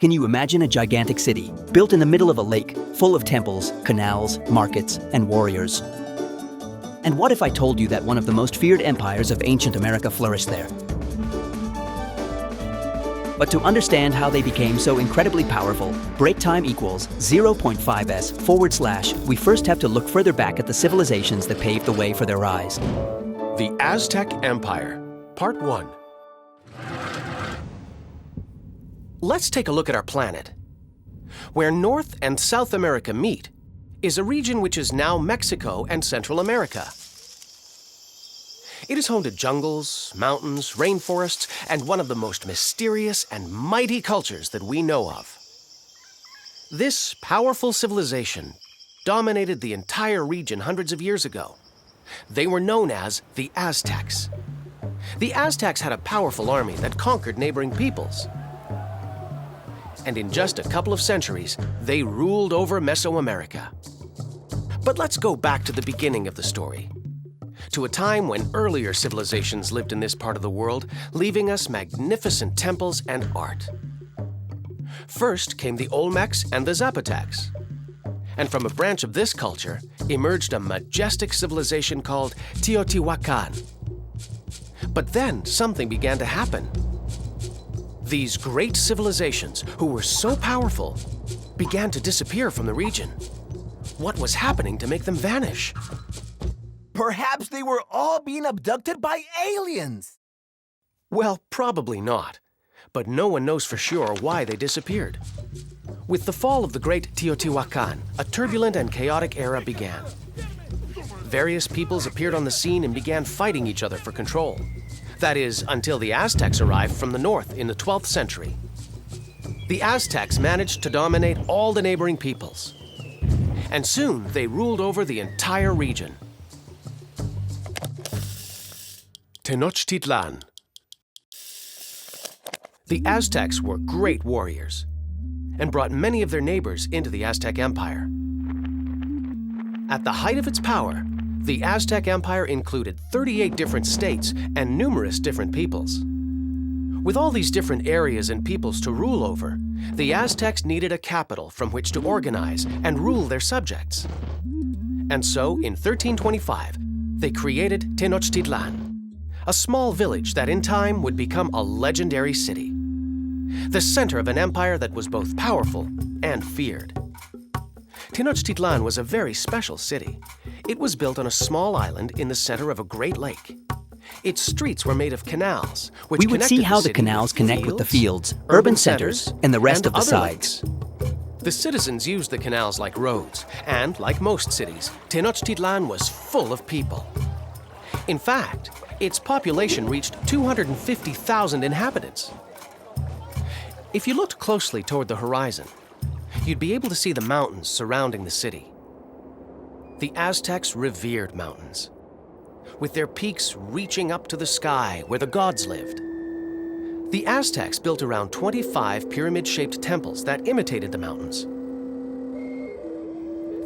Can you imagine a gigantic city, built in the middle of a lake, full of temples, canals, markets, and warriors? And what if I told you that one of the most feared empires of ancient America flourished there? But to understand how they became so incredibly powerful, break time equals 0.5s/, we first have to look further back at the civilizations that paved the way for their rise. The Aztec Empire, Part 1. Let's take a look at our planet. Where North and South America meet is a region which is now Mexico and Central America. It is home to jungles, mountains, rainforests, and one of the most mysterious and mighty cultures that we know of. This powerful civilization dominated the entire region hundreds of years ago. They were known as the Aztecs. The Aztecs had a powerful army that conquered neighboring peoples. And in just a couple of centuries, they ruled over Mesoamerica. But let's go back to the beginning of the story, to a time when earlier civilizations lived in this part of the world, leaving us magnificent temples and art. First came the Olmecs and the Zapotecs. And from a branch of this culture emerged a majestic civilization called Teotihuacan. But then something began to happen. These great civilizations, who were so powerful, began to disappear from the region. What was happening to make them vanish? Perhaps they were all being abducted by aliens. Well, probably not. But no one knows for sure why they disappeared. With the fall of the great Teotihuacan, a turbulent and chaotic era began. Various peoples appeared on the scene and began fighting each other for control. That is, until the Aztecs arrived from the north in the 12th century. The Aztecs managed to dominate all the neighboring peoples. And soon they ruled over the entire region. Tenochtitlan. The Aztecs were great warriors and brought many of their neighbors into the Aztec Empire. At the height of its power, the Aztec Empire included 38 different states and numerous different peoples. With all these different areas and peoples to rule over, the Aztecs needed a capital from which to organize and rule their subjects. And so, in 1325, they created Tenochtitlan, a small village that in time would become a legendary city, the center of an empire that was both powerful and feared. Tenochtitlan was a very special city. It was built on a small island in the center of a great lake. Its streets were made of canals, which we would see how the canals connect with the fields, urban centers, and the rest of the sides. The citizens used the canals like roads, and like most cities, Tenochtitlan was full of people. In fact, its population reached 250,000 inhabitants. If you looked closely toward the horizon, you'd be able to see the mountains surrounding the city. The Aztecs revered mountains, with their peaks reaching up to the sky where the gods lived. The Aztecs built around 25 pyramid-shaped temples that imitated the mountains.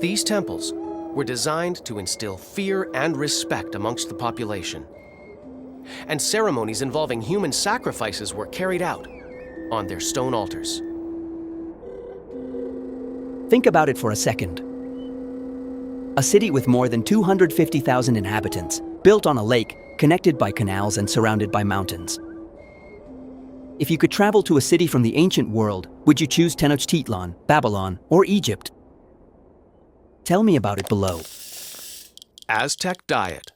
These temples were designed to instill fear and respect amongst the population. And ceremonies involving human sacrifices were carried out on their stone altars. Think about it for a second. A city with more than 250,000 inhabitants, built on a lake, connected by canals and surrounded by mountains. If you could travel to a city from the ancient world, would you choose Tenochtitlan, Babylon, or Egypt? Tell me about it below. Aztec diet.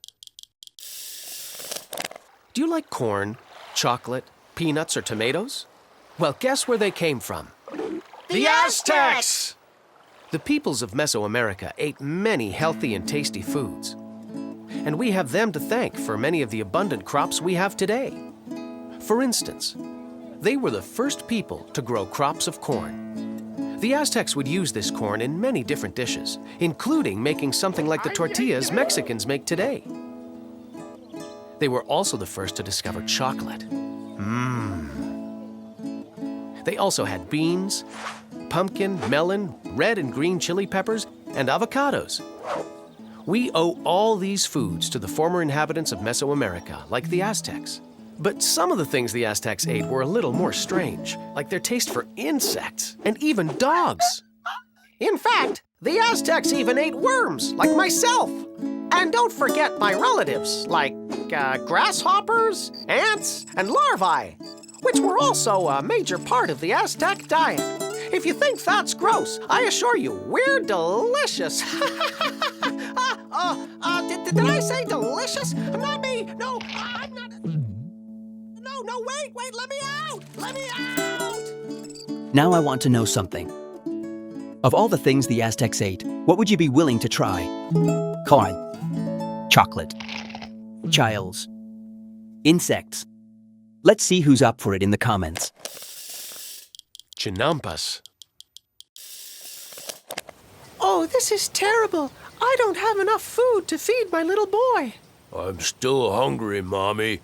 Do you like corn, chocolate, peanuts, or tomatoes? Well, guess where they came from? The Aztecs! The peoples of Mesoamerica ate many healthy and tasty foods. And we have them to thank for many of the abundant crops we have today. For instance, they were the first people to grow crops of corn. The Aztecs would use this corn in many different dishes, including making something like the tortillas Mexicans make today. They were also the first to discover chocolate. They also had beans, pumpkin, melon, red and green chili peppers, and avocados. We owe all these foods to the former inhabitants of Mesoamerica, like the Aztecs. But some of the things the Aztecs ate were a little more strange, like their taste for insects and even dogs. In fact, the Aztecs even ate worms, like myself. And don't forget my relatives, like grasshoppers, ants, and larvae, which were also a major part of the Aztec diet. If you think that's gross, I assure you, we're delicious. Did I say delicious? Not me. No, I'm not. No, wait, let me out! Let me out! Now I want to know something. Of all the things the Aztecs ate, what would you be willing to try? Corn, chocolate, chiles, insects. Let's see who's up for it in the comments. Chinampas. Oh, this is terrible. I don't have enough food to feed my little boy. I'm still hungry, Mommy.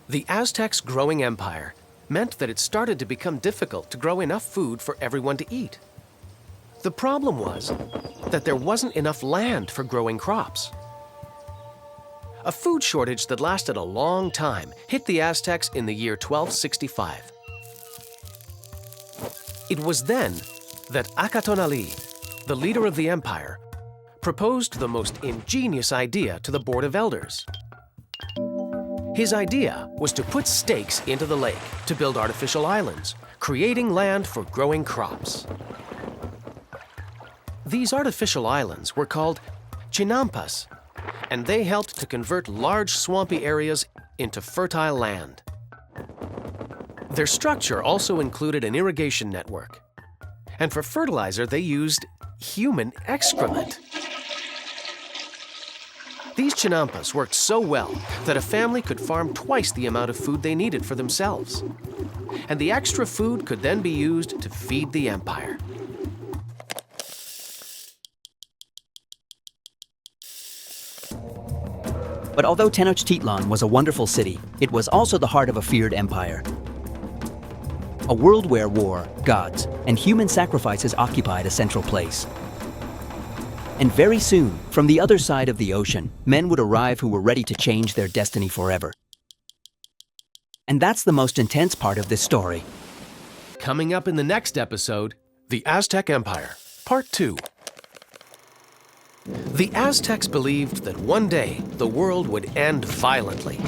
The Aztecs' growing empire meant that it started to become difficult to grow enough food for everyone to eat. The problem was that there wasn't enough land for growing crops. A food shortage that lasted a long time hit the Aztecs in the year 1265. It was then that Acatonali, the leader of the empire, proposed the most ingenious idea to the Board of Elders. His idea was to put stakes into the lake to build artificial islands, creating land for growing crops. These artificial islands were called chinampas, and they helped to convert large swampy areas into fertile land. Their structure also included an irrigation network, and for fertilizer they used human excrement. These chinampas worked so well that a family could farm twice the amount of food they needed for themselves. And the extra food could then be used to feed the empire. But although Tenochtitlan was a wonderful city, it was also the heart of a feared empire. A world where war, gods, and human sacrifices occupied a central place. And very soon, from the other side of the ocean, men would arrive who were ready to change their destiny forever. And that's the most intense part of this story. Coming up in the next episode, the Aztec Empire, Part 2. The Aztecs believed that one day the world would end violently,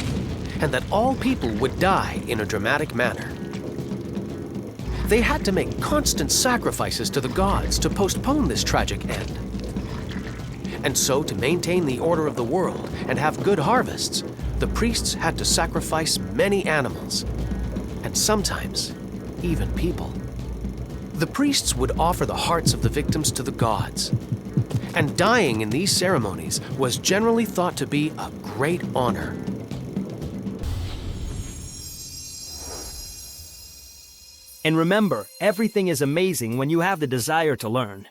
and that all people would die in a dramatic manner. They had to make constant sacrifices to the gods to postpone this tragic end. And so, to maintain the order of the world and have good harvests, the priests had to sacrifice many animals, and sometimes even people. The priests would offer the hearts of the victims to the gods, and dying in these ceremonies was generally thought to be a great honor. And remember, everything is amazing when you have the desire to learn.